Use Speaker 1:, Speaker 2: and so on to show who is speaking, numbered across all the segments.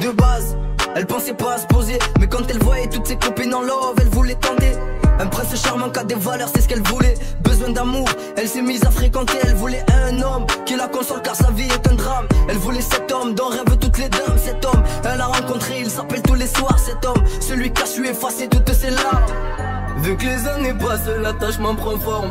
Speaker 1: de base. Elle pensait pas à se poser, mais quand elle voyait toutes ses copines en love, elle voulait tenter. Un prince charmant qui a des valeurs, c'est ce qu'elle voulait. Besoin d'amour, elle s'est mise à fréquenter. Elle voulait un homme qui la console car sa vie est un drame. Elle voulait cet homme dont rêvent toutes les dames. Cet homme, elle l'a rencontré, il s'appelle tous les soirs. Cet homme, celui qui a su effacer toutes ses larmes. Vu que les années passent, l'attachement prend forme.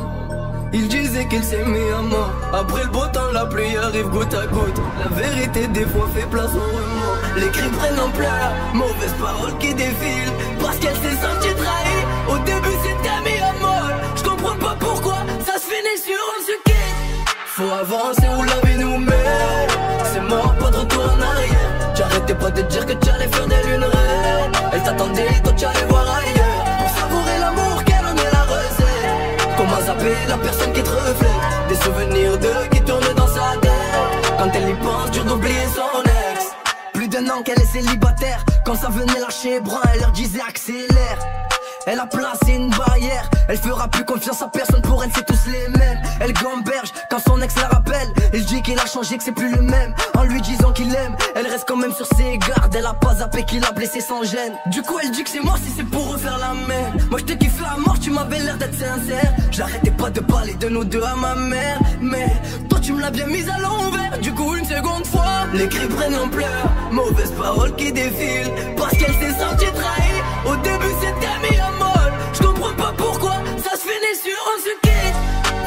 Speaker 1: Il disait qu'il s'aimait à mort. Après le beau temps, la pluie arrive goutte à goutte. La vérité des fois fait place au remords. Les cris prennent ampleur, mauvaises paroles qui défilent. Parce qu'elle s'est sentie trahie. Au début c'était mis à mort. Je comprends pas pourquoi ça se finit sur on se quitte. Faut avancer où la vie nous mène. C'est mort, pas de retour en arrière. J'arrêtais pas de dire que tu allais faire des lunes reines. Elle t'attendait, toi tu allais voir ailleurs. Pour savourer l'amour, qu'elle en est la recette. Comment zapper la personne qui te reflète. Des souvenirs d'eux qui tournent dans sa tête. Quand elle y pense, dur d'oublier son ex. Plus d'un an qu'elle est célibataire. Quand ça venait lâcher brun, elle leur disait accélère. Elle a placé une barrière. Elle fera plus confiance à personne, pour elle c'est tous les mêmes. Elle gamberge quand son ex la rappelle. Il dit qu'il a changé, que c'est plus le même. En lui disant qu'il aime, elle reste quand même sur ses gardes. Elle a pas zappé qu'il a blessé sans gêne. Du coup elle dit que c'est moi si c'est pour refaire la même. Moi je te kiffe à mort, tu m'avais l'air d'être sincère. J'arrêtais pas de parler de nous deux à ma mère. Mais toi tu me l'as bien mise à l'envers. Du coup une seconde fois, les cris prennent ampleur. Mauvaises paroles qui défilent. Parce qu'elle s'est sentie trahie. Au début c'était mis à mort. Je comprends pas pourquoi ça se finit sur on se quitte.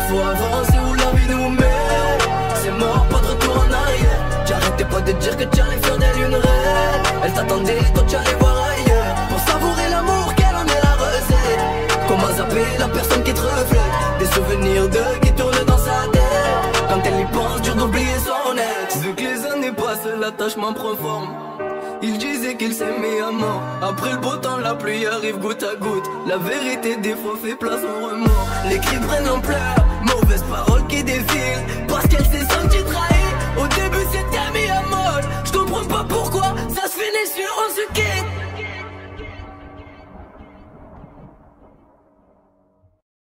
Speaker 1: Faut avancer où la vie nous mène. C'est mort, pas de retour en arrière. J'arrêtais pas de dire que tu allais faire des lunes reines. Elle t'attendait, toi tu allais voir ailleurs. Pour savourer l'amour, qu'elle en est la recette. Comment zapper la personne qui te reflète. Des souvenirs d'eux qui tournent dans sa tête. Quand elle y pense, dur d'oublier son ex. Vu que les années passent, l'attachement prend forme. Il disait qu'il s'aimait à mort. Après le beau temps, la pluie arrive goutte à goutte. La vérité des fois fait place au remords. Les cris prennent ampleur, mauvaises paroles qui